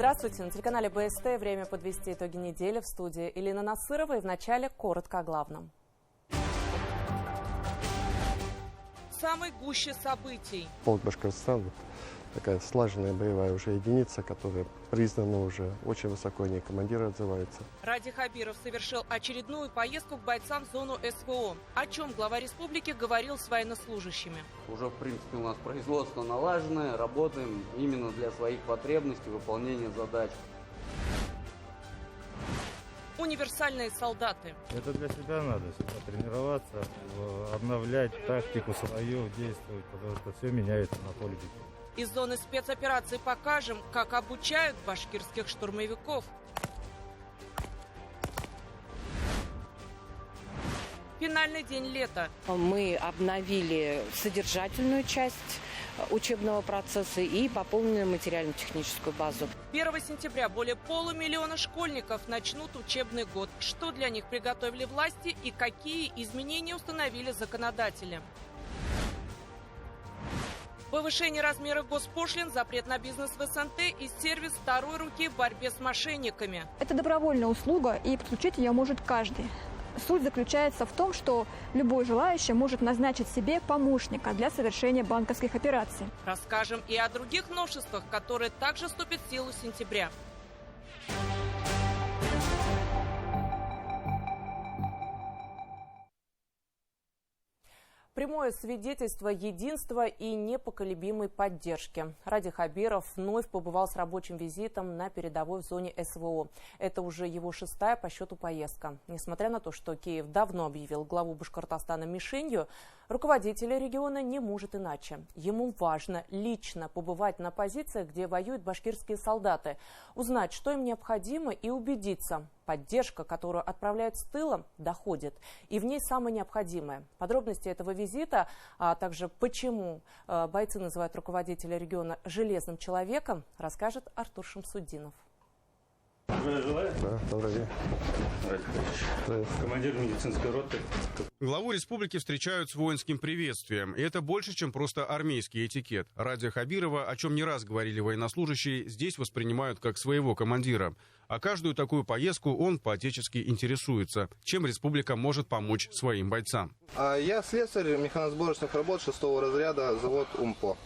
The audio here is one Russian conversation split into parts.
Здравствуйте. На телеканале БСТ время подвести итоги недели. В студии Елена Насырова. И вначале коротко о главном. Самой гуще событий. Полк Башкортостана такая слаженная боевая уже единица, которая признана уже очень высоко, не командиры отзываются. Ради Хабиров совершил очередную поездку к бойцам в зону СВО. О чем глава республики говорил с военнослужащими. Уже, в принципе, у нас производство налаженное, работаем именно для своих потребностей, выполнения задач. Универсальные солдаты. Это для себя надо, тренироваться, обновлять тактику свою, действовать, потому что все меняется на поле битвы. Из зоны спецопераций покажем, как обучают башкирских штурмовиков. Финальный день лета. Мы обновили содержательную часть учебного процесса и пополнили материально-техническую базу. 1 сентября более полумиллиона школьников начнут учебный год. Что для них приготовили власти и какие изменения установили законодатели? Повышение размера госпошлин, запрет на бизнес в СНТ и сервис второй руки в борьбе с мошенниками. Это добровольная услуга, и подключить ее может каждый. Суть заключается в том, что любой желающий может назначить себе помощника для совершения банковских операций. Расскажем и о других новшествах, которые также вступят в силу с сентября. Прямое свидетельство единства и непоколебимой поддержки. Ради Хабиров вновь побывал с рабочим визитом на передовой в зоне СВО. Это уже его 6-я по счету поездка. Несмотря на то, что Киев давно объявил главу Башкортостана мишенью, руководитель региона не может иначе. Ему важно лично побывать на позициях, где воюют башкирские солдаты, узнать, что им необходимо, и убедиться. Поддержка, которую отправляют с тыла, доходит. И в ней самое необходимое. Подробности этого визита, а также почему бойцы называют руководителя региона «железным человеком», расскажет Артур Шамсудинов. Да, добрый день. Командир медицинской роты. Главу республики встречают с воинским приветствием. И это больше, чем просто армейский этикет. Ради Хабирова, о чем не раз говорили военнослужащие, здесь воспринимают как своего командира. А каждую такую поездку он по-отечески интересуется, чем республика может помочь своим бойцам. Я слесарь механосборочных работ 6-го разряда, завод УМПО.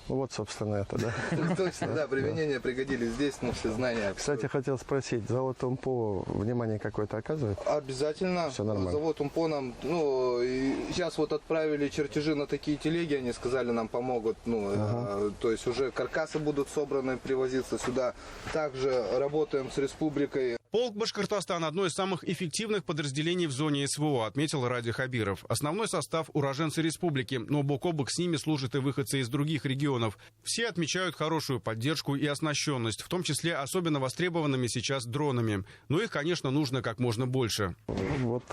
Вот, собственно, это, да. Точно, да, применения пригодились здесь, все знания. Кстати, хотел спросить, завод УМПО внимание какое-то оказывает? Обязательно. Все нормально. Завод УМПО нам, сейчас вот отправили чертежи на такие телеги, они сказали, нам помогут, то есть уже каркасы будут собраны, привозиться сюда. Также работаем с республикой. Полк Башкортостан – одно из самых эффективных подразделений в зоне СВО, отметил Ради Хабиров. Основной состав – уроженцы республики, но бок о бок с ними служат и выходцы из других регионов. Все отмечают хорошую поддержку и оснащенность, в том числе особенно востребованными сейчас дронами. Но их, конечно, нужно как можно больше. Вот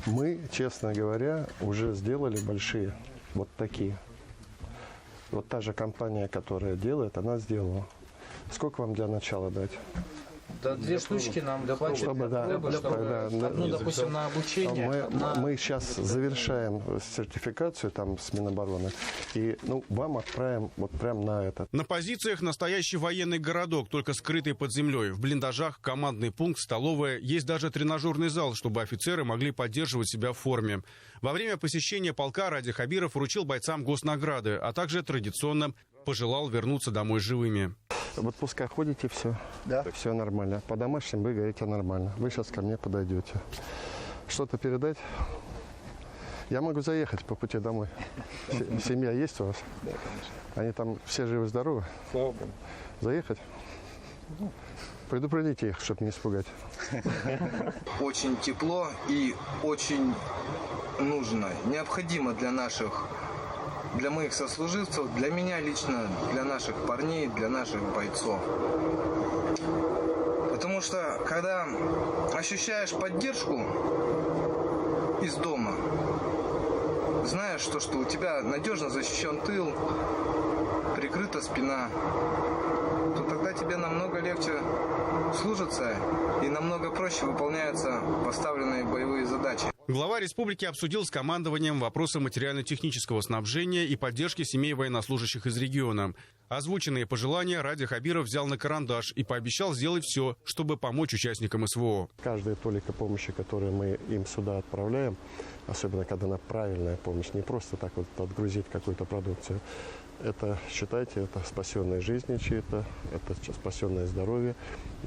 мы, честно говоря, уже сделали большие, вот такие. Вот та же компания, которая делает, она сделала. Сколько вам для начала дать? Да, 2 штучки нам хватит. Одну, допустим, на обучение. Мы сейчас завершаем сертификацию там с Минобороны. И вам отправим вот прям на это. На позициях настоящий военный городок, только скрытый под землей. В блиндажах командный пункт, столовая. Есть даже тренажерный зал, чтобы офицеры могли поддерживать себя в форме. Во время посещения полка Ради Хабиров вручил бойцам госнаграды, а также традиционно пожелал вернуться домой живыми. В отпуска ходите, все? Да. Все нормально. По домашним вы говорите нормально. Вы сейчас ко мне подойдете. Что-то передать? Я могу заехать по пути домой. Семья есть у вас? Да, конечно. Они там все живы-здоровы? Слава Богу. Заехать? Предупредите их, чтобы не испугать. Очень тепло и очень нужно, необходимо для моих сослуживцев, для меня лично, для наших парней, для наших бойцов. Потому что, когда ощущаешь поддержку из дома, знаешь, что у тебя надежно защищен тыл, прикрыта спина, то тогда тебе намного легче служится и намного проще выполняются поставленные боевые задачи. Глава республики обсудил с командованием вопросы материально-технического снабжения и поддержки семей военнослужащих из региона. Озвученные пожелания Ради Хабиров взял на карандаш и пообещал сделать все, чтобы помочь участникам СВО. Каждая толика помощи, которую мы им сюда отправляем, особенно когда она правильная помощь, не просто так вот отгрузить какую-то продукцию, это, считайте, это спасенные жизни чьи-то, это спасенное здоровье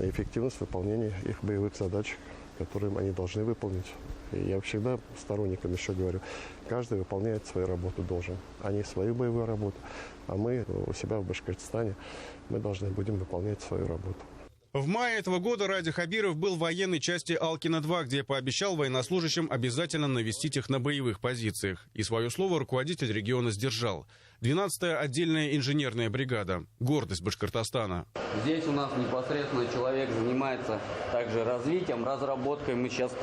и эффективность выполнения их боевых задач, которые они должны выполнить. И я всегда сторонникам еще говорю, каждый выполняет свою работу должен. Они свою боевую работу, а мы у себя в Башкортостане, мы должны будем выполнять свою работу. В мае этого года Ради Хабиров был в военной части Алкина-2, где пообещал военнослужащим обязательно навестить их на боевых позициях. И свое слово руководитель региона сдержал. 12-я отдельная инженерная бригада. Гордость Башкортостана. Здесь у нас непосредственно человек занимается также развитием, разработкой. Мы сейчас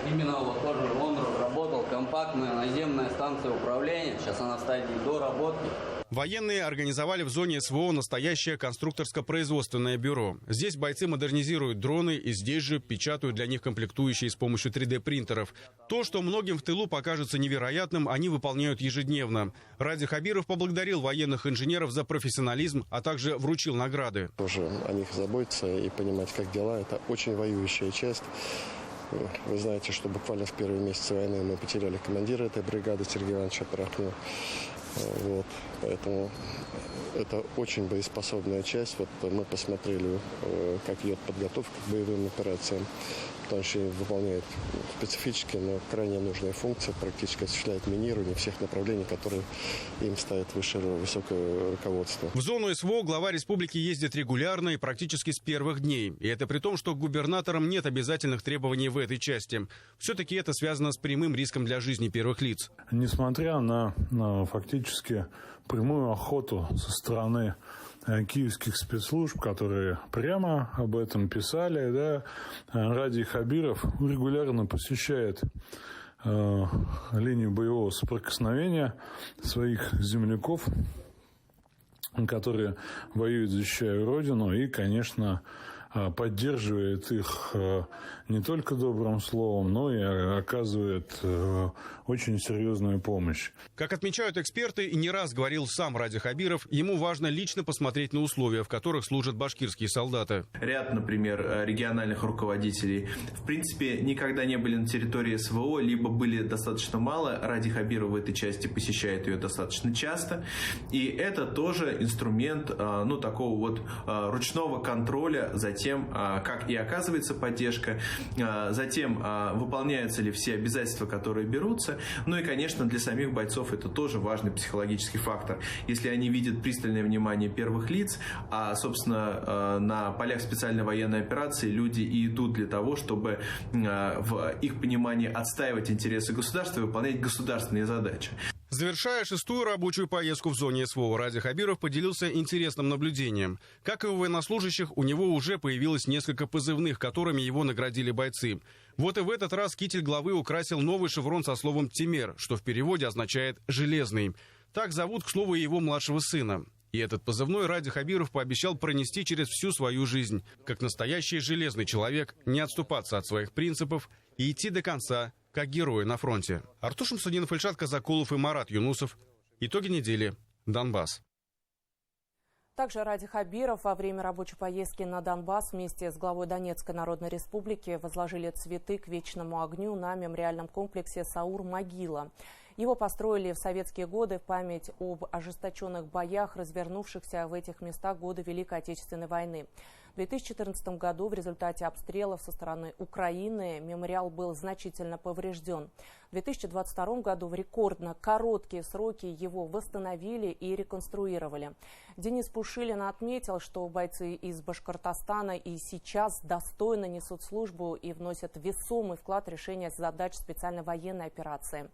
именно вот тоже он разработал компактная наземная станция управления. Сейчас она в стадии доработки. Военные организовали в зоне СВО настоящее конструкторско-производственное бюро. Здесь бойцы модернизируют дроны и здесь же печатают для них комплектующие с помощью 3D-принтеров. То, что многим в тылу покажется невероятным, они выполняют ежедневно. Ради Хабиров поблагодарил военных инженеров за профессионализм, а также вручил награды. Тоже о них заботиться и понимать, как дела. Это очень воюющая часть. Вы знаете, что буквально в первые месяцы войны мы потеряли командира этой бригады Сергея Ивановича Порохнева. Вот, поэтому это очень боеспособная часть. Вот мы посмотрели, как идет подготовка к боевым операциям, потому что выполняет специфические, но крайне нужные функции, практически осуществляет минирование всех направлений, которые им ставит высокое руководство. В зону СВО глава республики ездит регулярно и практически с первых дней. И это при том, что губернаторам нет обязательных требований в этой части. Все-таки это связано с прямым риском для жизни первых лиц. Несмотря на фактически прямую охоту со стороны киевских спецслужб, которые прямо об этом писали, да, Ради Хабиров регулярно посещает линию боевого соприкосновения своих земляков, которые воюют, защищая Родину, и, конечно, поддерживает их не только добрым словом, но и оказывает очень серьезную помощь. Как отмечают эксперты, и не раз говорил сам Ради Хабиров, ему важно лично посмотреть на условия, в которых служат башкирские солдаты. Ряд, например, региональных руководителей, в принципе, никогда не были на территории СВО, либо были достаточно мало. Ради Хабиров в этой части посещает ее достаточно часто. И это тоже инструмент, такого вот ручного контроля за тем, как и оказывается поддержка, за тем, выполняются ли все обязательства, которые берутся. Ну и, конечно, для самих бойцов это тоже важный психологический фактор. Если они видят пристальное внимание первых лиц, а, собственно, на полях специальной военной операции люди и идут для того, чтобы в их понимании отстаивать интересы государства и выполнять государственные задачи. Завершая 6-ю рабочую поездку в зоне СВО, Ради Хабиров поделился интересным наблюдением. Как и у военнослужащих, у него уже появилось несколько позывных, которыми его наградили бойцы. Вот и в этот раз китель главы украсил новый шеврон со словом «Темер», что в переводе означает «железный». Так зовут, к слову, его младшего сына. И этот позывной Ради Хабиров пообещал пронести через всю свою жизнь. Как настоящий железный человек, не отступаться от своих принципов и идти до конца, как герои на фронте. Артур Шамсудинов, Ильшат Казакулов и Марат Юнусов. Итоги недели. Донбасс. Также Ради Хабиров во время рабочей поездки на Донбасс вместе с главой Донецкой Народной Республики возложили цветы к вечному огню на мемориальном комплексе «Саур-Могила». Его построили в советские годы в память об ожесточенных боях, развернувшихся в этих местах в годы Великой Отечественной войны. В 2014 году в результате обстрелов со стороны Украины мемориал был значительно поврежден. В 2022 году в рекордно короткие сроки его восстановили и реконструировали. Денис Пушилин отметил, что бойцы из Башкортостана и сейчас достойно несут службу и вносят весомый вклад в решение задач специальной военной операции.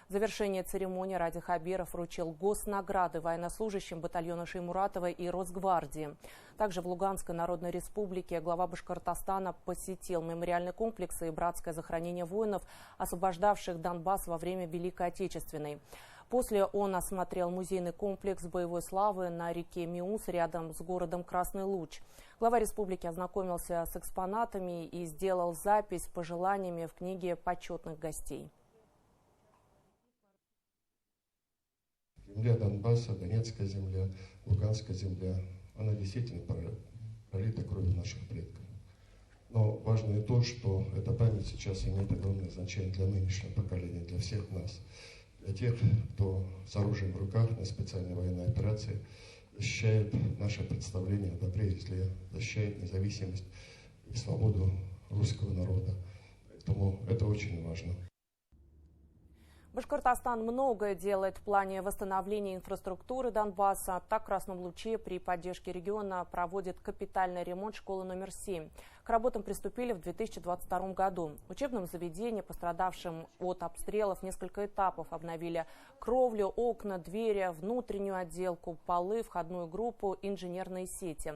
В завершение церемонии Ради Хабиров вручил госнаграды военнослужащим батальона Шеймуратова и Росгвардии. Также в Луганской Народной Республике глава Башкортостана посетил мемориальный комплекс и братское захоронение воинов, освобождавших Донбасс во время Великой Отечественной. После он осмотрел музейный комплекс боевой славы на реке Миус рядом с городом Красный Луч. Глава республики ознакомился с экспонатами и сделал запись с пожеланиями в книге почетных гостей. Земля Донбасса, Донецкая земля, Луганская земля, она действительно пролита кровью наших предков. Но важно и то, что эта память сейчас имеет огромное значение для нынешнего поколения, для всех нас. Для тех, кто с оружием в руках на специальной военной операции защищает наше представление о добре и зле, защищает независимость и свободу русского народа. Поэтому это очень важно. Башкортостан многое делает в плане восстановления инфраструктуры Донбасса. Так, в Красном Луче при поддержке региона проводит капитальный ремонт школы номер 7. К работам приступили в 2022 году. Учебным заведениям, пострадавшим от обстрелов, несколько этапов обновили кровлю, окна, двери, внутреннюю отделку, полы, входную группу, инженерные сети.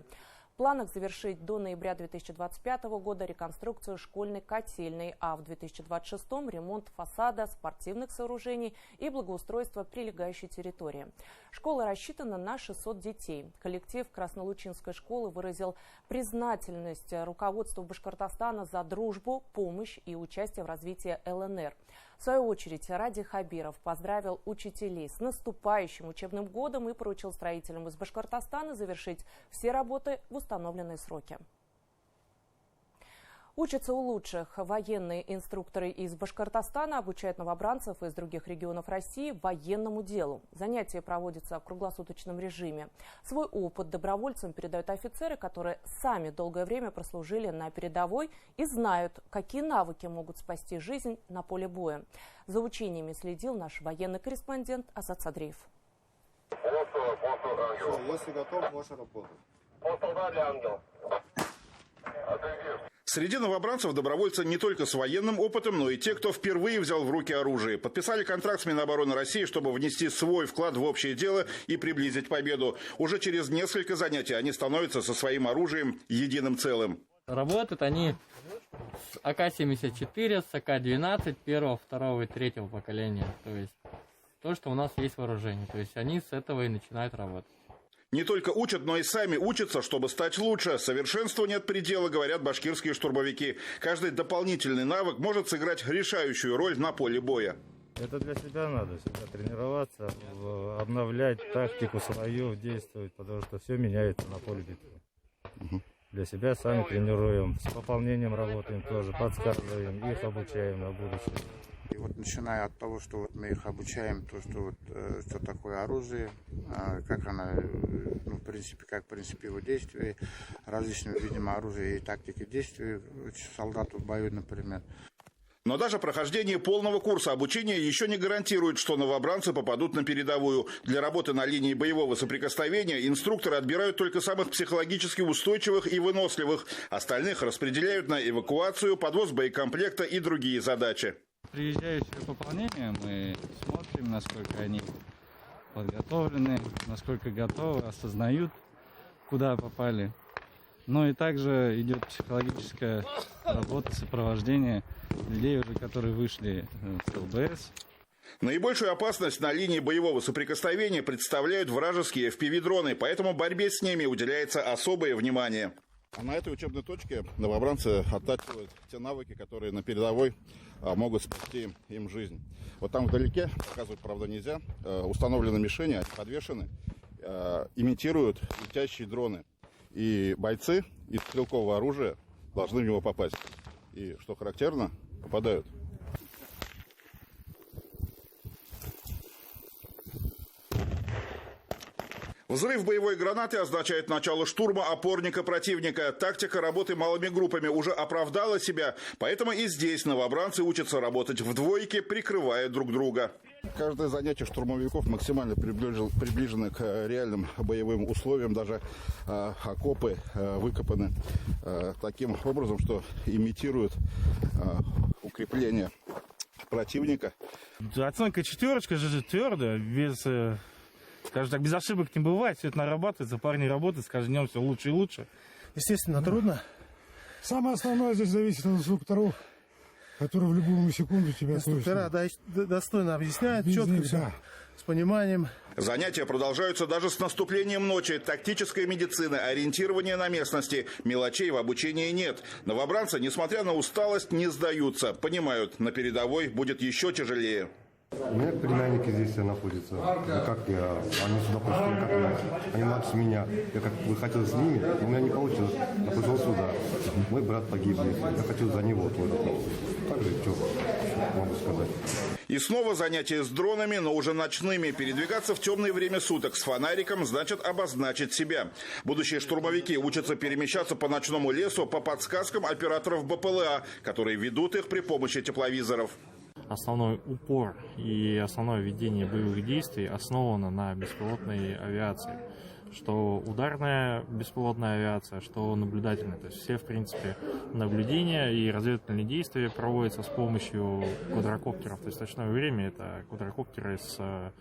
В планах завершить до ноября 2025 года реконструкцию школьной котельной, а в 2026 ремонт фасада, спортивных сооружений и благоустройство прилегающей территории. Школа рассчитана на 600 детей. Коллектив Краснолучинской школы выразил признательность руководству Башкортостана за дружбу, помощь и участие в развитии ЛНР. В свою очередь, Ради Хабиров поздравил учителей с наступающим учебным годом и поручил строителям из Башкортостана завершить все работы в установленные сроки. Учатся у лучших. Военные инструкторы из Башкортостана обучают новобранцев из других регионов России военному делу. Занятия проводятся в круглосуточном режиме. Свой опыт добровольцам передают офицеры, которые сами долгое время прослужили на передовой и знают, какие навыки могут спасти жизнь на поле боя. За учениями следил наш военный корреспондент Асад Садриев. Если готов, можешь работать. Среди новобранцев добровольцы не только с военным опытом, но и те, кто впервые взял в руки оружие. Подписали контракт с Минобороны России, чтобы внести свой вклад в общее дело и приблизить победу. Уже через несколько занятий они становятся со своим оружием единым целым. Работают они с АК-74, с АК-12 первого, второго и третьего поколения. То есть то, что у нас есть вооружение. То есть они с этого и начинают работать. Не только учат, но и сами учатся, чтобы стать лучше. Совершенству нет предела, говорят башкирские штурмовики. Каждый дополнительный навык может сыграть решающую роль на поле боя. Это для себя надо, всегда тренироваться, обновлять тактику свою, действовать, потому что все меняется на поле битвы. Для себя сами тренируем, с пополнением работаем тоже, подсказываем, их обучаем на будущее. И вот начиная от того, что вот мы их обучаем, то, что, что такое оружие, как оно, в принципе его действия, различными видами оружия и тактики действий солдату в бою, например. Но даже прохождение полного курса обучения еще не гарантирует, что новобранцы попадут на передовую. Для работы на линии боевого соприкосновения инструкторы отбирают только самых психологически устойчивых и выносливых. Остальных распределяют на эвакуацию, подвоз боекомплекта и другие задачи. Приезжающее пополнение мы смотрим, насколько они подготовлены, насколько готовы, осознают, куда попали. Ну и также идет психологическая работа, сопровождение людей, уже которые вышли с ЛБС. Наибольшую опасность на линии боевого соприкосновения представляют вражеские FPV-дроны, поэтому борьбе с ними уделяется особое внимание. А на этой учебной точке новобранцы оттачивают те навыки, которые на передовой могут спасти им жизнь. Вот там вдалеке, показывать, правда, нельзя, установлены мишени, они подвешены, имитируют летящие дроны. И бойцы из стрелкового оружия должны в него попасть. И, что характерно, попадают. Взрыв боевой гранаты означает начало штурма опорника противника. Тактика работы малыми группами уже оправдала себя, поэтому и здесь новобранцы учатся работать в двойке, прикрывая друг друга. Каждое занятие штурмовиков максимально приближено к реальным боевым условиям. Даже окопы выкопаны таким образом, что имитируют укрепление противника. Оценка 4 же твердая, скажем так, без ошибок не бывает, все это нарабатывается, парни работают, с каждым днем все лучше и лучше. Естественно, трудно. Самое основное здесь зависит от инструкторов. который в любую секунду тебя инструктора достойно объясняют, четко все, с пониманием. Занятия продолжаются даже с наступлением ночи. Тактическая медицина, ориентирование на местности. Мелочей в обучении нет. Новобранцы, несмотря на усталость, не сдаются. Понимают, на передовой будет еще тяжелее. У меня племянники здесь находятся. Как я? Они сюда пришли, как я. Они младше меня. Я как бы хотел с ними, но у меня не получилось. Я пришел сюда. Мой брат погиб здесь. Я хочу за него. Так же, что могу сказать. И снова занятия с дронами, но уже ночными. Передвигаться в темное время суток с фонариком значит обозначить себя. Будущие штурмовики учатся перемещаться по ночному лесу по подсказкам операторов БПЛА, которые ведут их при помощи тепловизоров. Основной упор и основное ведение боевых действий основано на беспилотной авиации. Что ударная беспилотная авиация, что наблюдательная. То есть все, в принципе, наблюдения и разведывательные действия проводятся с помощью квадрокоптеров. То есть в ночное время это квадрокоптеры с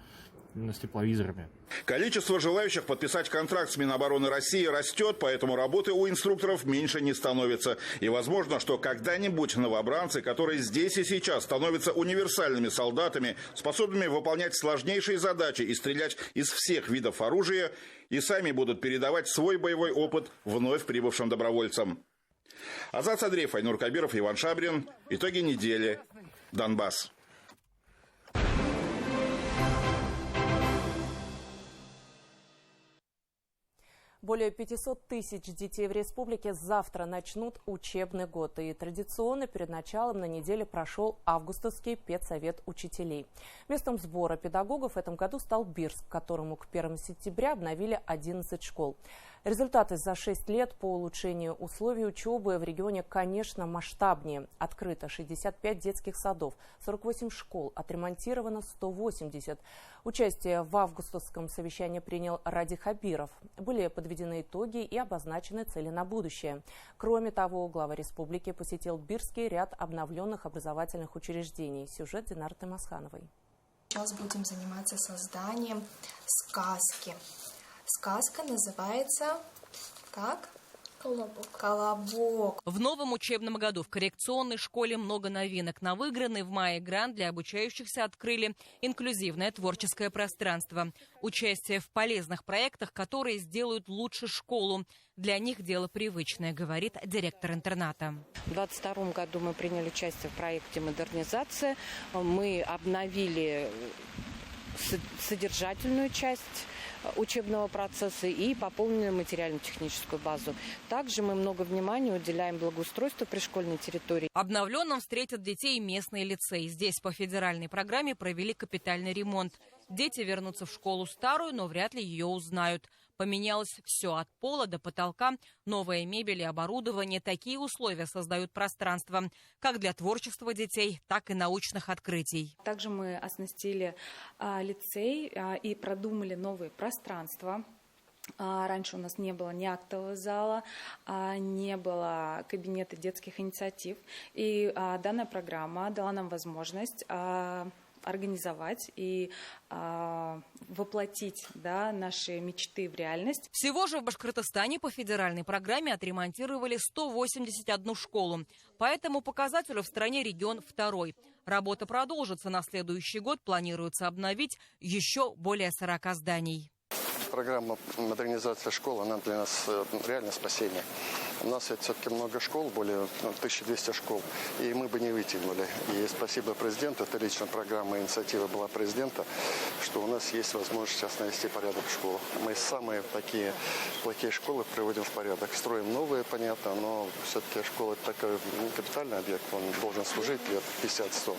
тепловизорами. Количество желающих подписать контракт с Минобороны России растет, поэтому работы у инструкторов меньше не становится. И возможно, что когда-нибудь новобранцы, которые здесь и сейчас становятся универсальными солдатами, способными выполнять сложнейшие задачи и стрелять из всех видов оружия, и сами будут передавать свой боевой опыт вновь прибывшим добровольцам. Азат Садриев, Айнур Кабиров, Иван Шабрин. Итоги недели. Донбасс. Более 500 тысяч детей в республике завтра начнут учебный год. И традиционно перед началом на неделе прошел августовский педсовет учителей. Местом сбора педагогов в этом году стал Бирск, которому к 1 сентября обновили 11 школ. Результаты за 6 лет по улучшению условий учебы в регионе, конечно, масштабнее. Открыто 65 детских садов, 48 школ, отремонтировано 180. Участие в августовском совещании принял Ради Хабиров. Были подведены итоги и обозначены цели на будущее. Кроме того, глава республики посетил Бирский ряд обновленных образовательных учреждений. Сюжет Динары Таймасхановой. Сейчас будем заниматься созданием сказки. Сказка называется как? Колобок. Колобок. В новом учебном году в коррекционной школе много новинок. На выигранный в мае грант для обучающихся открыли инклюзивное творческое пространство. Участие в полезных проектах, которые сделают лучше школу. Для них дело привычное, говорит директор интерната. В 2022 году мы приняли участие в проекте «Модернизация». Мы обновили содержательную часть учебного процесса и пополнили материально-техническую базу. Также мы много внимания уделяем благоустройству пришкольной территории. Обновленным встретят детей местные лицеи. Здесь по федеральной программе провели капитальный ремонт. Дети вернутся в школу старую, но вряд ли ее узнают. Поменялось все от пола до потолка. Новая мебель и оборудование. Такие условия создают пространство как для творчества детей, так и научных открытий. Также мы оснастили лицей и продумали новые пространства. Раньше у нас не было ни актового зала, не было кабинета детских инициатив. И данная программа дала нам возможность организовать и воплотить наши мечты в реальность. Всего же в Башкортостане по федеральной программе отремонтировали 181 школу. По этому показателю в стране регион второй. Работа продолжится. На следующий год планируется обновить еще более 40 зданий. Программа модернизации школ, она для нас реально спасение. У нас все-таки много школ, более 1200 школ, и мы бы не вытянули. И спасибо президенту, это лично программа, инициатива была президента, что у нас есть возможность сейчас навести порядок в школах. Мы самые такие плохие школы приводим в порядок. Строим новые, понятно, но все-таки школа это такой капитальный объект, он должен служить лет 50-100,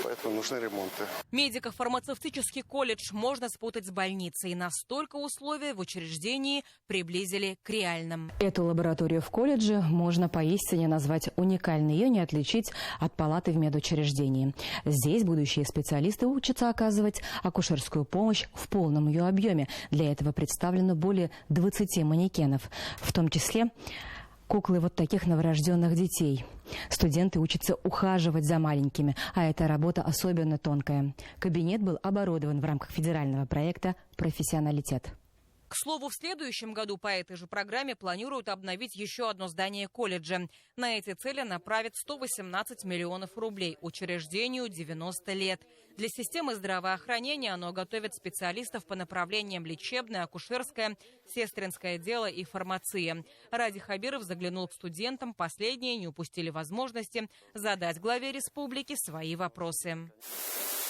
поэтому нужны ремонты. Медико-фармацевтический колледж можно спутать с больницей. Настолько условия в учреждении приблизили к реальным. Эту лабораторию в колледже можно поистине назвать уникальной. Ее не отличить от палаты в медучреждении. Здесь будущие специалисты учатся оказывать акушерскую помощь в полном ее объеме. Для этого представлено более 20 манекенов, в том числе куклы вот таких новорожденных детей. Студенты учатся ухаживать за маленькими, а эта работа особенно тонкая. Кабинет был оборудован в рамках федерального проекта «Профессионалитет». К слову, в следующем году по этой же программе планируют обновить еще одно здание колледжа. На эти цели направят 118 миллионов рублей. Учреждению 90 лет. Для системы здравоохранения оно готовит специалистов по направлениям лечебное, акушерское, сестринское дело и фармация. Ради Хабиров заглянул к студентам. Последние не упустили возможности задать главе республики свои вопросы.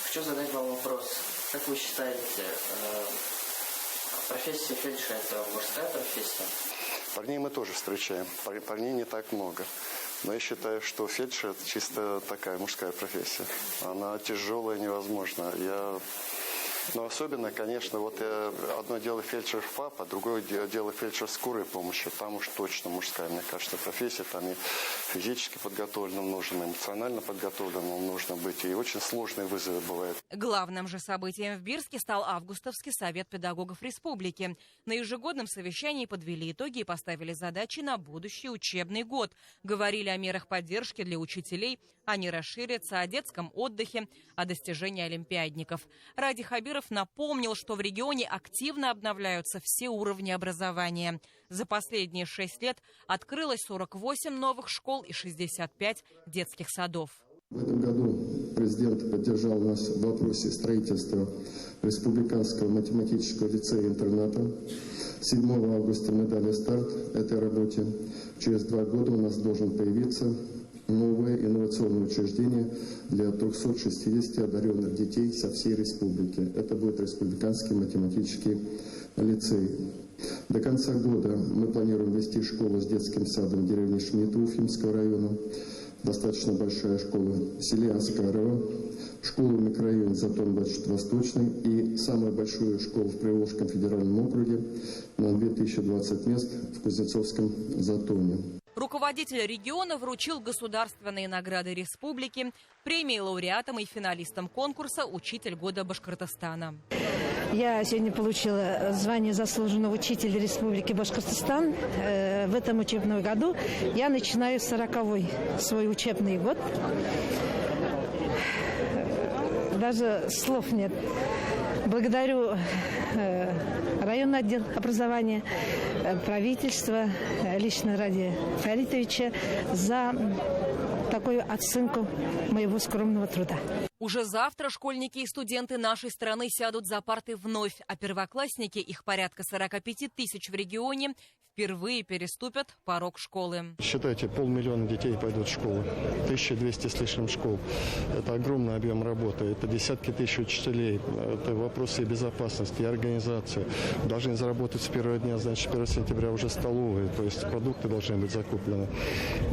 Хочу задать вам вопрос. Как вы считаете, профессия фельдшера – это мужская профессия? Парней мы тоже встречаем. Парней не так много. Но я считаю, что фельдшер – это чисто такая мужская профессия. Она тяжелая, невозможно. Но особенно, конечно, одно дело фельдшер ФАП, а другое дело фельдшер скорой помощи. Там уж точно мужская, мне кажется, профессия. Там и физически подготовленным нужно, и эмоционально подготовленным нужно быть. И очень сложные вызовы бывают. Главным же событием в Бирске стал Августовский совет педагогов республики. На ежегодном совещании подвели итоги и поставили задачи на будущий учебный год. Говорили о мерах поддержки для учителей, они расширятся, о детском отдыхе, о достижении олимпиадников. Ради Хабиров напомнил, что в регионе активно обновляются все уровни образования. За последние 6 лет открылось 48 новых школ и 65 детских садов. В этом году президент поддержал нас в вопросе строительства Республиканского математического лицея-интерната. 7 августа мы дали старт этой работе. Через 2 года у нас должен появиться новое инновационное учреждение для 360 одаренных детей со всей республики. Это будет Республиканский математический лицей. До конца года мы планируем ввести школу с детским садом в деревне Шмидт Уфимского района. Достаточно большая школа в селе Аскарово, школу в микрорайоне Затон-24 Восточный и самую большую школу в Приволжском федеральном округе на 2020 мест в Кузнецовском Затоне. Руководитель региона вручил государственные награды республики, премии лауреатам и финалистам конкурса «Учитель года Башкортостана». Я сегодня получила звание заслуженного учителя Республики Башкортостан. В этом учебном году я начинаю 40-й свой учебный год. Даже слов нет. Благодарю районный отдел образования, правительство, лично Ради Фаритовича за такую оценку моего скромного труда. Уже завтра школьники и студенты нашей страны сядут за парты вновь, а первоклассники, их порядка 45 тысяч в регионе, впервые переступят порог школы. Считайте, 500 000 детей пойдут в школу, 1200 с лишним школ. Это огромный объем работы, это десятки тысяч учителей, это вопросы и безопасности, и организации. Должны заработать с первого дня, значит, 1 сентября уже столовые, то есть продукты должны быть закуплены,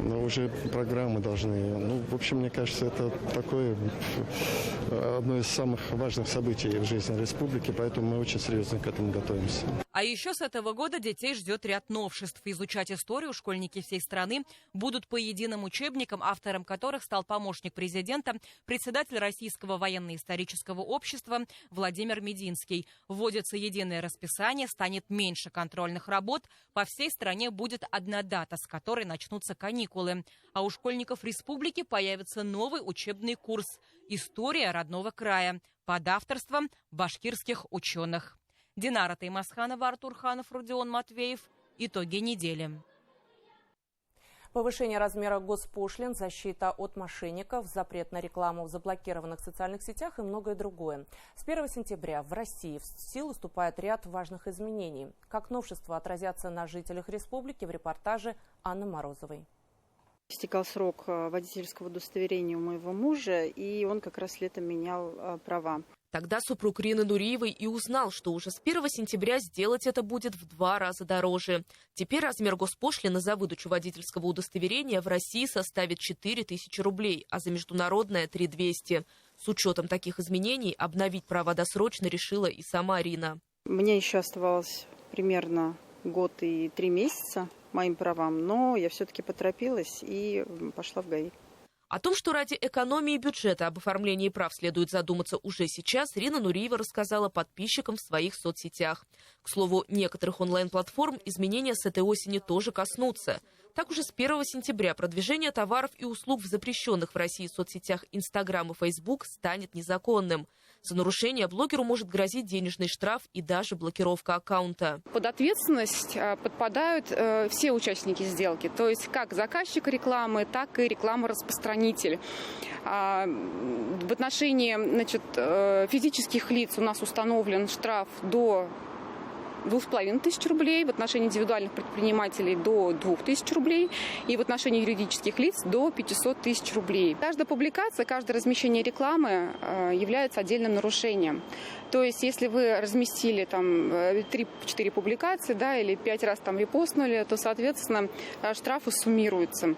но уже программы должны. В общем, мне кажется, это такое одно из самых важных событий в жизни республики, поэтому мы очень серьезно к этому готовимся. А еще с этого года детей ждет ряд новшеств. Изучать историю школьники всей страны будут по единым учебникам, автором которых стал помощник президента, председатель Российского военно-исторического общества Владимир Мединский. Вводится единое расписание, станет меньше контрольных работ. По всей стране будет одна дата, с которой начнутся каникулы. А у школьников республики появится новый учебный курс «История родного края» под авторством башкирских ученых. Динара Таймасханова, Артур Ханов, Родион Матвеев. Итоги недели. Повышение размера госпошлин, защита от мошенников, запрет на рекламу в заблокированных социальных сетях и многое другое. С 1 сентября в России в силу вступает ряд важных изменений. Как новшества отразятся на жителях республики, в репортаже Анны Морозовой. Истекал срок водительского удостоверения у моего мужа, и он как раз летом менял права. Тогда супруг Рины Нуриевой и узнал, что уже с 1 сентября сделать это будет в 2 раза дороже. Теперь размер госпошлины за выдачу водительского удостоверения в России составит 4000 рублей, а за международное – 3200. С учетом таких изменений обновить права досрочно решила и сама Рина. Мне еще оставалось примерно год и 3 месяца моим правам, но я все-таки поторопилась и пошла в ГАИ. О том, что ради экономии бюджета об оформлении прав следует задуматься уже сейчас, Рина Нуриева рассказала подписчикам в своих соцсетях. К слову, некоторых онлайн-платформ изменения с этой осени тоже коснутся. Так уже с 1 сентября продвижение товаров и услуг в запрещенных в России соцсетях Instagram и Facebook станет незаконным. За нарушение блогеру может грозить денежный штраф и даже блокировка аккаунта. Под ответственность подпадают все участники сделки, то есть как заказчик рекламы, так и рекламораспространитель. В отношении физических лиц у нас установлен штраф до 2500 рублей, в отношении индивидуальных предпринимателей до 2000 рублей и в отношении юридических лиц до 500 тысяч рублей. Каждая публикация, каждое размещение рекламы является отдельным нарушением. То есть, если вы разместили 3-4 публикации, или 5 раз репостнули, то, соответственно, штрафы суммируются.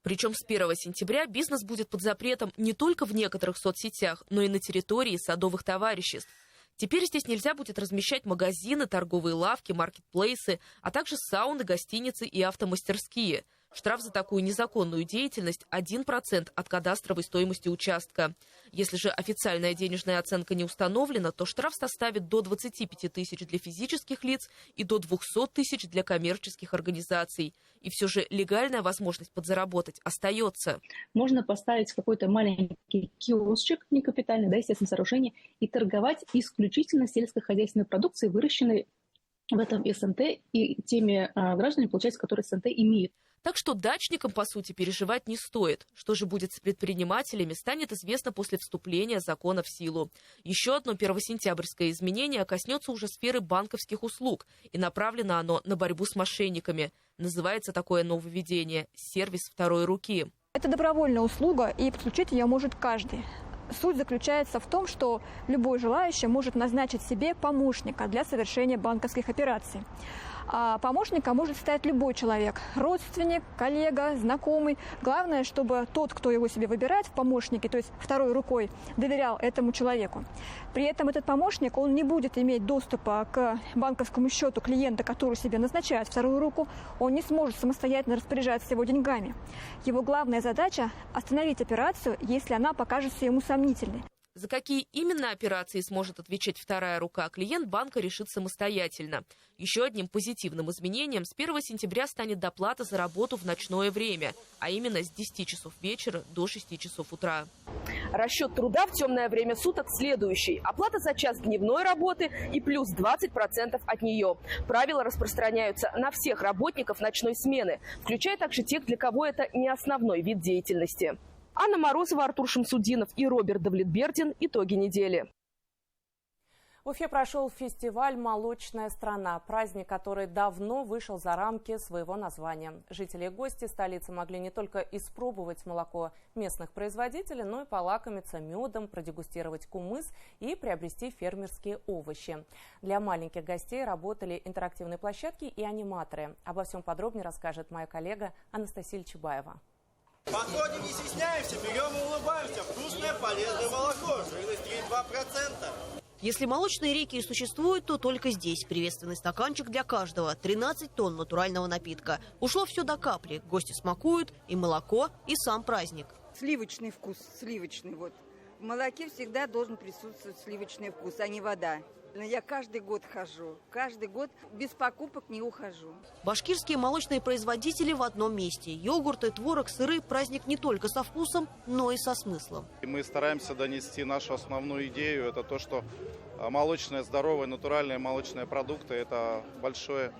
Причем с 1 сентября бизнес будет под запретом не только в некоторых соцсетях, но и на территории садовых товариществ. Теперь здесь нельзя будет размещать магазины, торговые лавки, маркетплейсы, а также сауны, гостиницы и автомастерские. Штраф за такую незаконную деятельность – 1% от кадастровой стоимости участка. Если же официальная денежная оценка не установлена, то штраф составит до 25 тысяч для физических лиц и до 200 тысяч для коммерческих организаций. И все же легальная возможность подзаработать остается. Можно поставить какой-то маленький киосочек, некапитальный, естественно, сооружение, и торговать исключительно сельскохозяйственной продукцией, выращенной в этом СНТ и теми гражданами, получается, которые СНТ имеют. Так что дачникам, по сути, переживать не стоит. Что же будет с предпринимателями, станет известно после вступления закона в силу. Еще одно первосентябрьское изменение коснется уже сферы банковских услуг, и направлено оно на борьбу с мошенниками. Называется такое нововведение – сервис второй руки. Это добровольная услуга, и подключить ее может каждый. Суть заключается в том, что любой желающий может назначить себе помощника для совершения банковских операций. А помощником может стать любой человек – родственник, коллега, знакомый. Главное, чтобы тот, кто его себе выбирает в помощнике, то есть второй рукой, доверял этому человеку. При этом этот помощник, он не будет иметь доступа к банковскому счету клиента, который себе назначает вторую руку. Он не сможет самостоятельно распоряжаться его деньгами. Его главная задача – остановить операцию, если она покажется ему сомнительной. За какие именно операции сможет отвечать вторая рука, клиент банка решит самостоятельно. Еще одним позитивным изменением с 1 сентября станет доплата за работу в ночное время, а именно с 10 часов вечера до 6 часов утра. Расчет труда в темное время суток следующий. Оплата за час дневной работы и плюс 20% от нее. Правила распространяются на всех работников ночной смены, включая также тех, для кого это не основной вид деятельности. Анна Морозова, Артур Шамсудинов и Роберт Давлетбердин. Итоги недели. В Уфе прошел фестиваль «Молочная страна», праздник, который давно вышел за рамки своего названия. Жители и гости столицы могли не только испробовать молоко местных производителей, но и полакомиться медом, продегустировать кумыс и приобрести фермерские овощи. Для маленьких гостей работали интерактивные площадки и аниматоры. Обо всем подробнее расскажет моя коллега Анастасия Чубаева. Подходим, не стесняемся, берем и улыбаемся. Вкусное, полезное молоко, жирность 3,2%. Если молочные реки и существуют, то только здесь. Приветственный стаканчик для каждого. 13 тонн натурального напитка. Ушло все до капли. Гости смакуют и молоко, и сам праздник. Сливочный вкус, сливочный вот. В молоке всегда должен присутствовать сливочный вкус, а не вода. Я каждый год хожу, каждый год без покупок не ухожу. Башкирские молочные производители в одном месте. Йогурты, творог, сыры – праздник не только со вкусом, но и со смыслом. Мы стараемся донести нашу основную идею. Это то, что молочные, здоровые, натуральные молочные продукты – это большой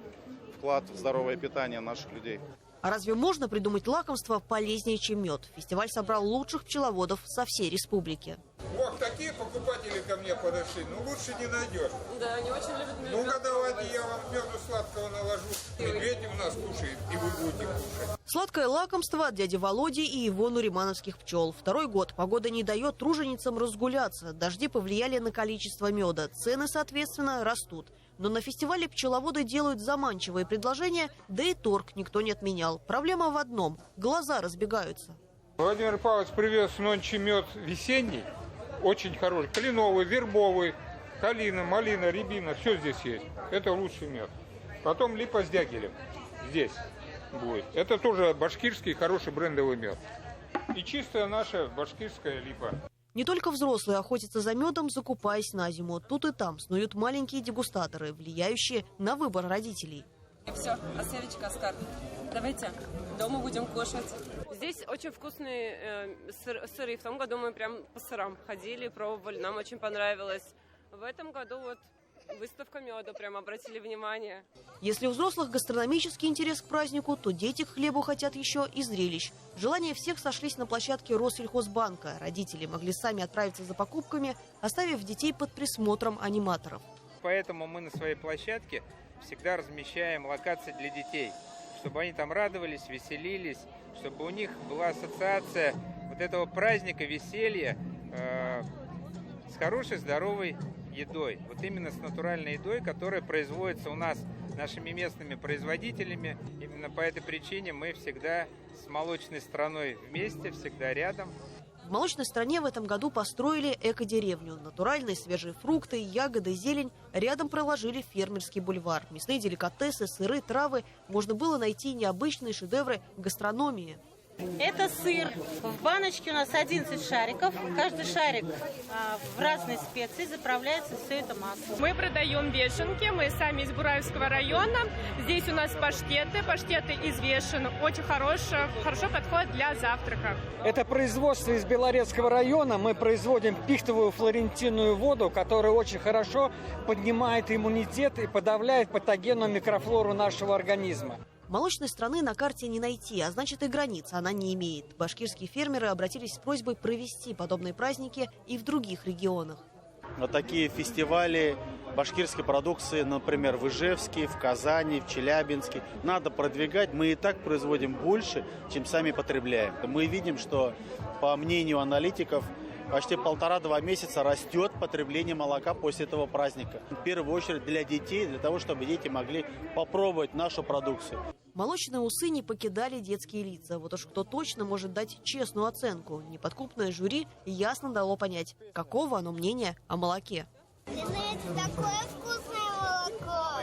вклад в здоровое питание наших людей. А разве можно придумать лакомство полезнее, чем мед? Фестиваль собрал лучших пчеловодов со всей республики. Ох, такие покупатели ко мне подошли, лучше не найдешь. Да, они очень любят мед. Ну-ка, давайте я вам меду сладкого наложу. Медведь у нас кушает, и вы будете кушать. Сладкое лакомство от дяди Володи и его нуримановских пчел. Второй год погода не дает труженицам разгуляться. Дожди повлияли на количество меда. Цены, соответственно, растут. Но на фестивале пчеловоды делают заманчивые предложения, да и торг никто не отменял. Проблема в одном – глаза разбегаются. Владимир Павлович привез нонче мед весенний, очень хороший, кленовый, вербовый, калина, малина, рябина, все здесь есть. Это лучший мед. Потом липа с дягелем здесь будет. Это тоже башкирский хороший брендовый мед. И чистая наша башкирская липа. Не только взрослые охотятся за медом, закупаясь на зиму. Тут и там снуют маленькие дегустаторы, влияющие на выбор родителей. Все, Асевич Каскар. Давайте. дома будем кушать. Здесь очень вкусные сыры. В том году мы прям по сырам ходили, пробовали, нам очень понравилось. В этом году вот выставка меда, прям обратили внимание. Если у взрослых гастрономический интерес к празднику, то дети к хлебу хотят еще и зрелищ. Желания всех сошлись на площадке Россельхозбанка. Родители могли сами отправиться за покупками, оставив детей под присмотром аниматоров. Поэтому мы на своей площадке всегда размещаем локации для детей, чтобы они там радовались, веселились, чтобы у них была ассоциация вот этого праздника, веселья с хорошей, здоровой едой. Вот именно с натуральной едой, которая производится у нас нашими местными производителями. Именно по этой причине мы всегда с молочной страной вместе, всегда рядом. В молочной стране в этом году построили экодеревню. Натуральные свежие фрукты, ягоды, зелень. Рядом проложили фермерский бульвар. Мясные деликатесы, сыры, травы. Можно было найти необычные шедевры гастрономии. Это сыр. В баночке у нас 11 шариков. Каждый шарик в разной специи заправляется все это масло. Мы продаем вешенки. Мы сами из Бураевского района. Здесь у нас паштеты. Паштеты из вешен. Очень хорошо подходят для завтрака. Это производство из Белорецкого района. Мы производим пихтовую флорентинную воду, которая очень хорошо поднимает иммунитет и подавляет патогенную микрофлору нашего организма. Молочной страны на карте не найти, а значит и границ она не имеет. Башкирские фермеры обратились с просьбой провести подобные праздники и в других регионах. На такие фестивали башкирской продукции, например, в Ижевске, в Казани, в Челябинске, надо продвигать. Мы и так производим больше, чем сами потребляем. Мы видим, что, по мнению аналитиков, почти 1,5-2 месяца растет потребление молока после этого праздника. В первую очередь для детей, для того, чтобы дети могли попробовать нашу продукцию. Молочные усы не покидали детские лица. Вот уж кто точно может дать честную оценку. Неподкупное жюри ясно дало понять, какого оно мнения о молоке. Знаете, такое вкусное молоко.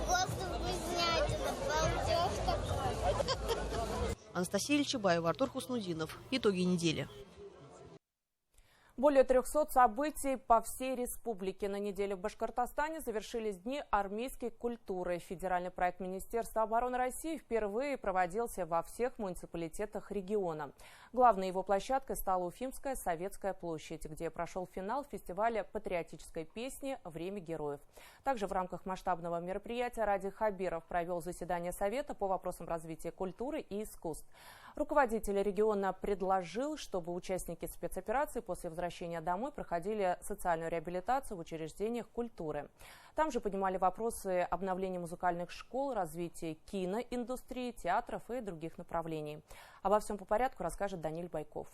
Просто вкуснятина, балдеж такой. Анастасия Ильчебаева, Артур Хуснудинов. Итоги недели. Более 300 событий по всей республике. На неделе в Башкортостане завершились Дни армейской культуры. Федеральный проект Министерства обороны России впервые проводился во всех муниципалитетах региона. Главной его площадкой стала Уфимская Советская площадь, где прошел финал фестиваля патриотической песни «Время героев». Также в рамках масштабного мероприятия Ради Хабиров провел заседание Совета по вопросам развития культуры и искусств. Руководитель региона предложил, чтобы участники спецоперации после возвращения домой проходили социальную реабилитацию в учреждениях культуры. Там же поднимали вопросы обновления музыкальных школ, развития киноиндустрии, театров и других направлений. Обо всем по порядку расскажет Даниил Байков.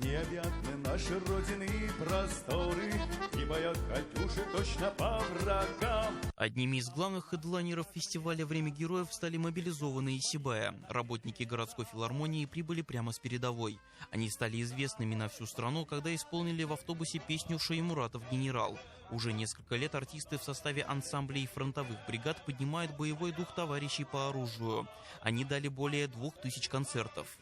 Необъятны наши родины и просторы, и боят «Катюши» точно по врагам. Одними из главных хедлайнеров фестиваля «Время героев» стали мобилизованные из Сибая. Работники городской филармонии прибыли прямо с передовой. Они стали известными на всю страну, когда исполнили в автобусе песню «Шаймуратов генерал». Уже несколько лет артисты в составе ансамблей фронтовых бригад поднимают боевой дух товарищей по оружию. Они дали более 2000 концертов.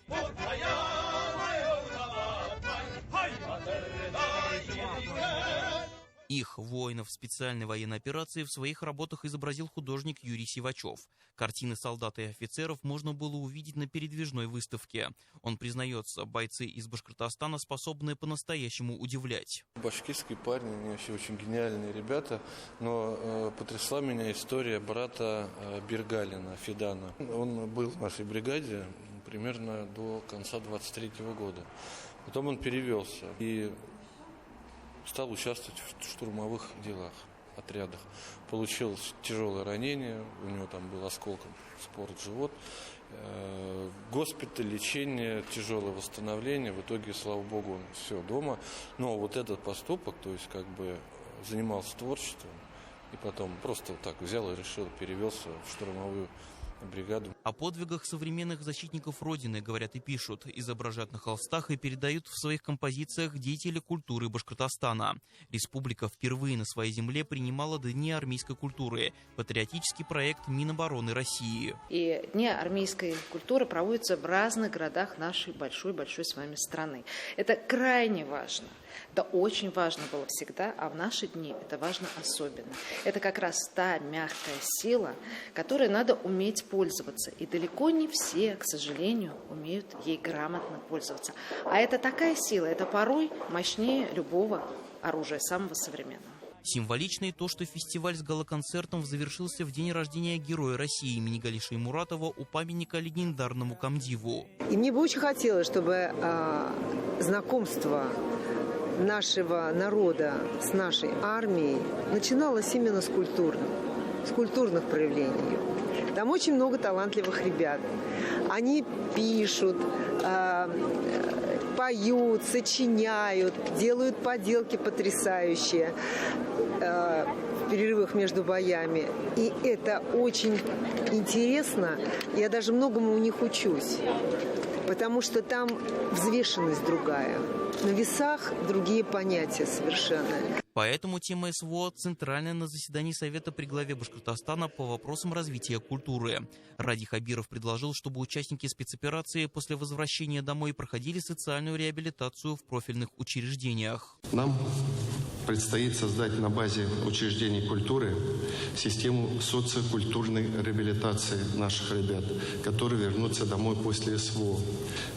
Их, воинов специальной военной операции, в своих работах изобразил художник Юрий Сивачев. Картины солдат и офицеров можно было увидеть на передвижной выставке. Он признается, бойцы из Башкортостана способны по-настоящему удивлять. Башкирские парни, они вообще очень гениальные ребята, но потрясла меня история брата Бергалина, Федана. Он был в нашей бригаде примерно до конца 23-го года. Потом он перевелся и стал участвовать в штурмовых делах, отрядах. Получил тяжелое ранение, у него там был осколком спорот живот. Госпиталь, лечение, тяжелое восстановление. В итоге, слава богу, он все дома. Но вот этот поступок, то есть как бы занимался творчеством, и потом просто вот так взял и решил, перевелся в штурмовую бригаду. О подвигах современных защитников Родины говорят и пишут, изображают на холстах и передают в своих композициях деятели культуры Башкортостана. Республика впервые на своей земле принимала Дни армейской культуры, патриотический проект Минобороны России. И Дни армейской культуры проводятся в разных городах нашей большой-большой с вами страны. Это крайне важно. Это очень важно было всегда, а в наши дни это важно особенно. Это как раз та мягкая сила, которую надо уметь использоваться. И далеко не все, к сожалению, умеют ей грамотно пользоваться. А это такая сила, это порой мощнее любого оружия, самого современного. Символично и то, что фестиваль с галоконцертом завершился в день рождения Героя России имени Галиши Муратова у памятника легендарному комдиву. И мне бы очень хотелось, чтобы знакомство нашего народа с нашей армией начиналось именно с культурных проявлений. Там очень много талантливых ребят. Они пишут, поют, сочиняют, делают поделки потрясающие в перерывах между боями. И это очень интересно. Я даже многому у них учусь. Потому что там взвешенность другая. На весах другие понятия совершенно. Поэтому тема СВО центральная на заседании Совета при главе Башкортостана по вопросам развития культуры. Ради Хабиров предложил, чтобы участники спецоперации после возвращения домой проходили социальную реабилитацию в профильных учреждениях. Нам предстоит создать на базе учреждений культуры систему социокультурной реабилитации наших ребят, которые вернутся домой после СВО.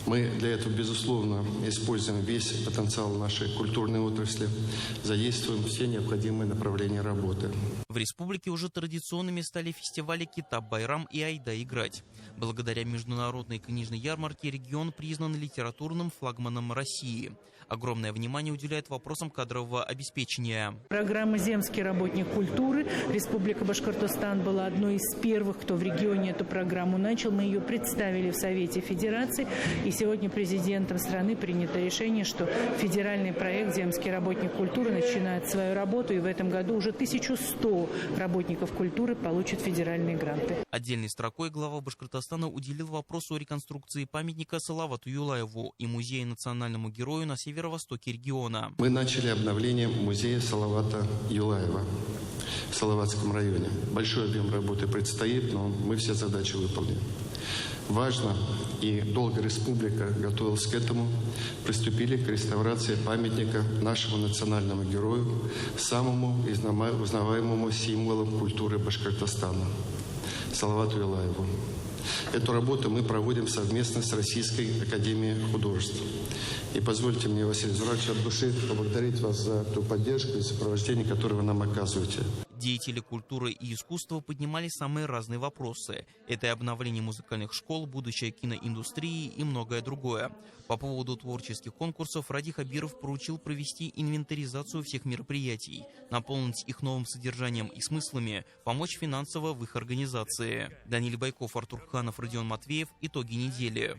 Мы для этого, безусловно, используем весь потенциал нашей культурной отрасли, задействуем все необходимые направления работы. В республике уже традиционными стали фестивали «Китаб-Байрам» и «Айда играть». Благодаря международной книжной ярмарке регион признан литературным флагманом России. Огромное внимание уделяет вопросам кадрового обеспечения. Программа «Земский работник культуры». Республика Башкортостан была одной из первых, кто в регионе эту программу начал. Мы ее представили в Совете Федерации. И сегодня президентом страны принято решение, что федеральный проект «Земский работник культуры» начинает свою работу. И в этом году уже 1100 работников культуры получат федеральные гранты. Отдельной строкой глава Башкортостана уделил вопросу о реконструкции памятника Салавату Юлаеву и музея национальному герою на северо-востоке региона. Мы начали обновление музея Салавата Юлаева в Салаватском районе. Большой объем работы предстоит, но мы все задачи выполним. Важно, и долго республика готовилась к этому, приступили к реставрации памятника нашему национальному герою, самому узнаваемому символу культуры Башкортостана – Салавату Юлаеву. Эту работу мы проводим совместно с Российской академией художеств. И позвольте мне, Василий Зурович, от души поблагодарить вас за ту поддержку и сопровождение, которое вы нам оказываете. Деятели культуры и искусства поднимали самые разные вопросы. Это и обновление музыкальных школ, будущее киноиндустрии и многое другое. По поводу творческих конкурсов Ради Хабиров поручил провести инвентаризацию всех мероприятий, наполнить их новым содержанием и смыслами, помочь финансово в их организации. Даниил Байков, Артур Ханов, Родион Матвеев. Итоги недели.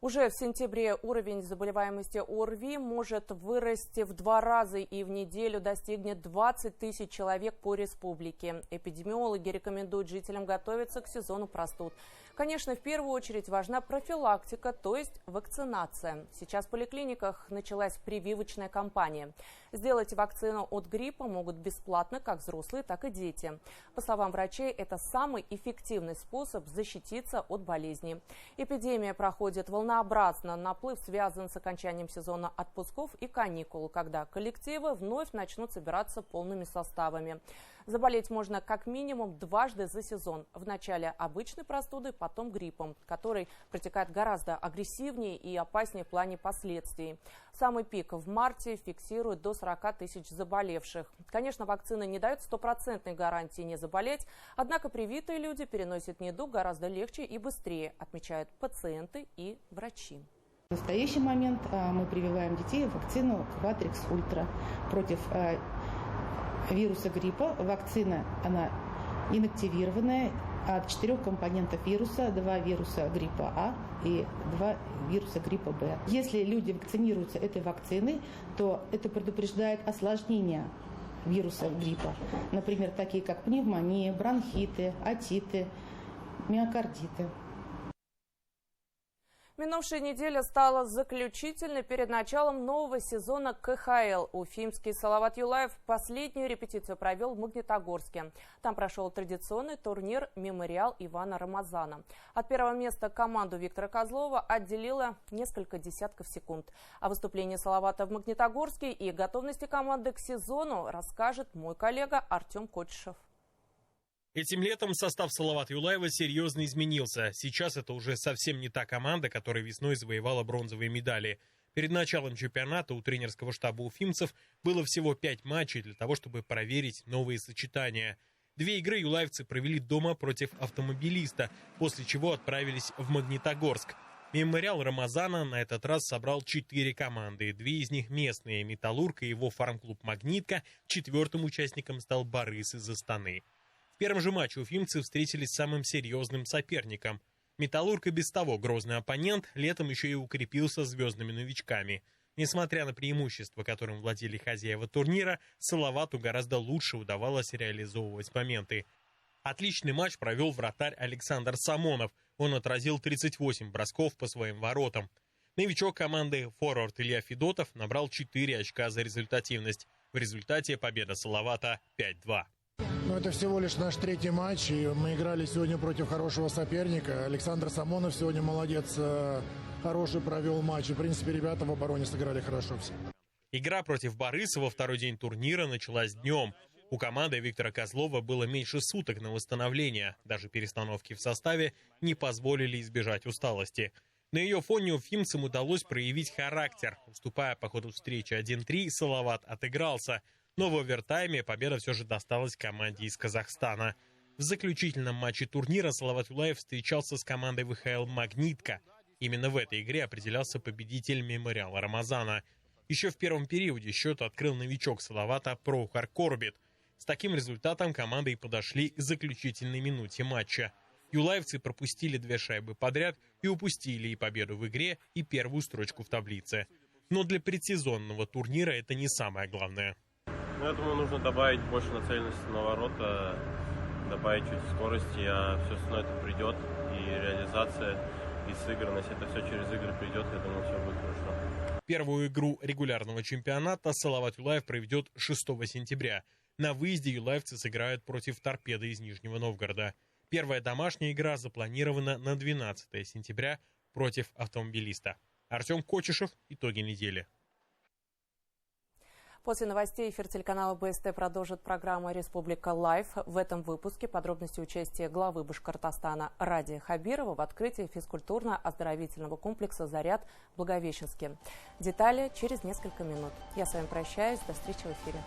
Уже в сентябре уровень заболеваемости ОРВИ может вырасти в 2 раза и в неделю достигнет 20 тысяч человек по республике. Эпидемиологи рекомендуют жителям готовиться к сезону простуд. Конечно, в первую очередь важна профилактика, то есть вакцинация. Сейчас в поликлиниках началась прививочная кампания. Сделать вакцину от гриппа могут бесплатно как взрослые, так и дети. По словам врачей, это самый эффективный способ защититься от болезни. Эпидемия проходит волнообразно. Наплыв связан с окончанием сезона отпусков и каникул, когда коллективы вновь начнут собираться полными составами. Заболеть можно как минимум дважды за сезон. В начале обычной простудой, потом гриппом, который протекает гораздо агрессивнее и опаснее в плане последствий. Самый пик в марте фиксирует до 40 тысяч заболевших. Конечно, вакцины не дают стопроцентной гарантии не заболеть, однако привитые люди переносят недуг гораздо легче и быстрее, отмечают пациенты и врачи. В настоящий момент мы прививаем детей вакцину Квадрикс Ультра против вируса гриппа. Вакцина, она инактивированная от 4 компонентов вируса: 2 вируса гриппа А и 2 вируса гриппа Б. Если люди вакцинируются этой вакциной, то это предупреждает осложнения вируса гриппа. Например, такие как пневмония, бронхиты, отиты, миокардиты. Минувшая неделя стала заключительной перед началом нового сезона КХЛ. Уфимский Салават Юлаев последнюю репетицию провел в Магнитогорске. Там прошел традиционный турнир «Мемориал Ивана Рамазана». От первого места команду Виктора Козлова отделило несколько десятков секунд. О выступлении Салавата в Магнитогорске и готовности команды к сезону расскажет мой коллега Артем Котишев. Этим летом состав Салавата Юлаева серьезно изменился. Сейчас это уже совсем не та команда, которая весной завоевала бронзовые медали. Перед началом чемпионата у тренерского штаба уфимцев было всего 5 матчей для того, чтобы проверить новые сочетания. 2 игры юлаевцы провели дома против Автомобилиста, после чего отправились в Магнитогорск. Мемориал Рамазана на этот раз собрал 4 команды. 2 из них местные – «Металлург» и его фарм-клуб «Магнитка». 4-м участником стал «Борис» из Астаны. В первом же матче уфимцы встретились с самым серьезным соперником. «Металлург» и без того грозный оппонент летом еще и укрепился звездными новичками. Несмотря на преимущество, которым владели хозяева турнира, Салавату гораздо лучше удавалось реализовывать моменты. Отличный матч провел вратарь Александр Самонов. Он отразил 38 бросков по своим воротам. Новичок команды форвард Илья Федотов набрал 4 очка за результативность. В результате победа Салавата 5-2. Это всего лишь наш 3-й матч, и мы играли сегодня против хорошего соперника. Александр Самонов сегодня молодец, хороший провел матч. И, в принципе, ребята в обороне сыграли хорошо все. Игра против Бориса во второй день турнира началась днем. У команды Виктора Козлова было меньше суток на восстановление. Даже перестановки в составе не позволили избежать усталости. На ее фоне уфимцам удалось проявить характер. Уступая по ходу встречи 1-3, Салават отыгрался. Но в овертайме победа все же досталась команде из Казахстана. В заключительном матче турнира Салават Юлаев встречался с командой ВХЛ «Магнитка». Именно в этой игре определялся победитель мемориала Рамазана. Еще в первом периоде счет открыл новичок Салавата Прохор Корбит. С таким результатом команды и подошли к заключительной минуте матча. Юлаевцы пропустили 2 шайбы подряд и упустили и победу в игре, и первую строчку в таблице. Но для предсезонного турнира это не самое главное. Я думаю, нужно добавить больше нацеленности на ворота, добавить чуть скорости, а все остальное это придет. И реализация, и сыгранность, это все через игры придет, я думаю, все будет хорошо. Первую игру регулярного чемпионата Салават Юлаев проведет 6 сентября. На выезде юлаевцы сыграют против «Торпедо» из Нижнего Новгорода. Первая домашняя игра запланирована на 12 сентября против «Автомобилиста». Артем Кочешев. Итоги недели. После новостей эфир телеканала БСТ продолжит программа «Республика Лайв». В этом выпуске подробности участия главы Башкортостана Ради Хабирова в открытии физкультурно-оздоровительного комплекса «Заряд» в Благовещенске. Детали через несколько минут. Я с вами прощаюсь. До встречи в эфире.